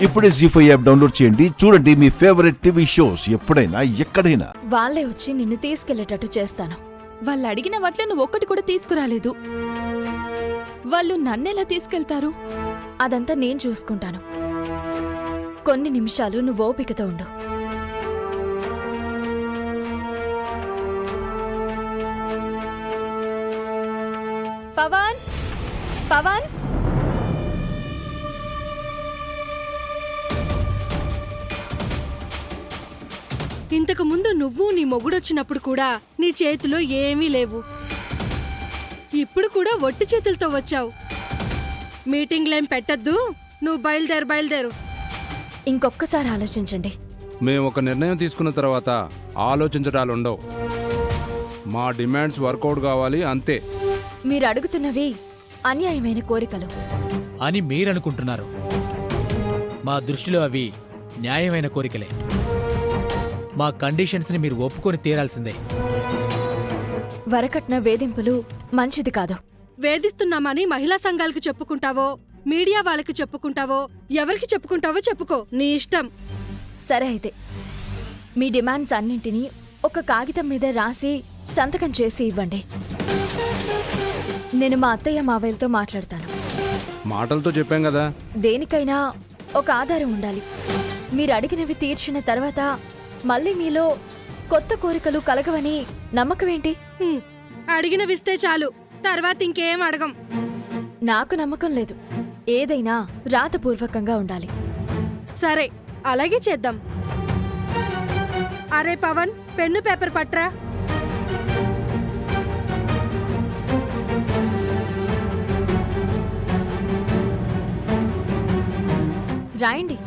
ఇప్పుడే జీ5 app download చేయండి. చూడండి మీ ఫేవరెట్ టీవీ షోస్ ఎప్పుడైనా ఎక్కడైనా. వాళ్ళే వచ్చి నిన్ను తీసుకెళ్లేటట్టు చేస్తాను. వాళ్ళు అడిగిన వాటిలో నువ్వు ఒక్కటి కూడా తీసుకురాలేదు. వాళ్ళు నన్నెలా తీసుకెళ్తారు? అదంతా నేను చూసుకుంటాను. కొన్ని నిమిషాలు నువ్వు ఓపికతో ఉండు. పవన్, పవన్, ఇంతకు ముందు నువ్వు నీ మొగుడొచ్చినప్పుడు కూడా నీ చేతిలో ఏమీ లేవు. ఇప్పుడు కూడా ఒట్టి చేతులతో వచ్చావు. మీటింగ్లేం పెట్టద్దు, నువ్వు బయలుదేరు. ఇంకొక్కసారి ఆలోచించండి. మేము ఒక నిర్ణయం తీసుకున్న తర్వాత ఆలోచించడాలుండవు. మా డిమాండ్స్ వర్కౌట్ కావాలి అంతే. మీరు అడుగుతున్నవి అన్యాయమైన కోరికలు అని మీరనుకుంటున్నారు. మా దృష్టిలో అవి న్యాయమైన కోరికలే. మా కండిషన్స్ని మీరు ఒప్పుకొని తీరాల్సిందే. వరకట్న వేధింపులు మంచిది కాదు. వేధిస్తున్నామని మహిళా సంఘాలకు చెప్పుకుంటావో, మీడియా వాళ్ళకి చెప్పుకుంటావో, ఎవరికి చెప్పుకుంటావో చెప్పుకో, నీ ఇష్టం. సరే అయితే మీ డిమాండ్స్ అన్నింటినీ ఒక కాగితం మీద రాసి సంతకం చేసి ఇవ్వండి. నేను మా అత్తయ్య మావయ్యలతో మాట్లాడతాను. మాటలతో చెప్పాం కదా. దేనికైనా ఒక ఆధారం ఉండాలి. మీరు అడిగినవి తీర్చిన తర్వాత మళ్ళీ మీలో కొత్త కోరికలు కలగవని నమ్మకమేంటి? అడిగినవిస్తే చాలు, తర్వాత ఇంకేం అడగం. నాకు నమ్మకం లేదు. ఏదైనా రాతపూర్వకంగా ఉండాలి. సరే, అలాగే చేద్దాం. అరే పవన్, పెన్ను పేపర్ పట్రా. రాయండి.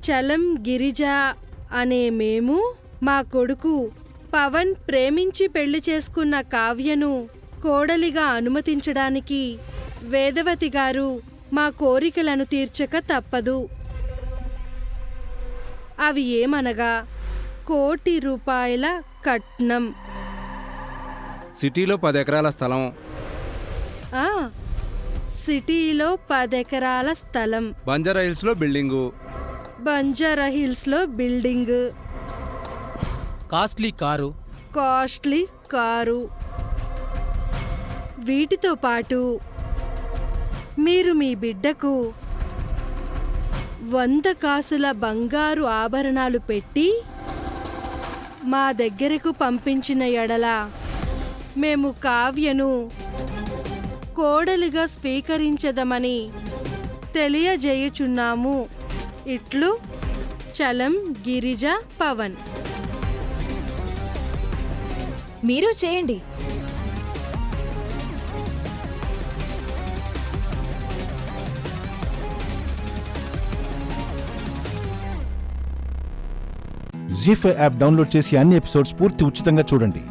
చలం గిరిజ అనే మేము మా కొడుకు పవన్ ప్రేమించి పెళ్లి చేసుకున్న కావ్యను కోడలిగా అనుమతించడానికి వేదవతి గారు మా కోరికలను తీర్చక తప్పదు. అవి ఏమనగా 1,00,00,000 రూపాయల కట్నం, సిటీలో 10 ఎకరాల స్థలం, సిటీలో 10 ఎకరాల స్థలం, బంజారా హిల్స్లో బిల్డింగు, బంజారా హిల్స్లో బిల్డింగ్, కాస్ట్లీ కారు. వీటితో పాటు మీరు మీ బిడ్డకు 100 కాసుల బంగారు ఆభరణాలు పెట్టి మా దగ్గరకు పంపించిన ఎడల మేము కావ్యను కోడలిగా స్వీకరించదమని తెలియజేయుచున్నాము. ఇట్లు చలం గిరిజ పవన్. మీరు చేయండి. జీ5 యాప్ డౌన్లోడ్ చేసి అన్ని ఎపిసోడ్స్ పూర్తి ఉచితంగా చూడండి.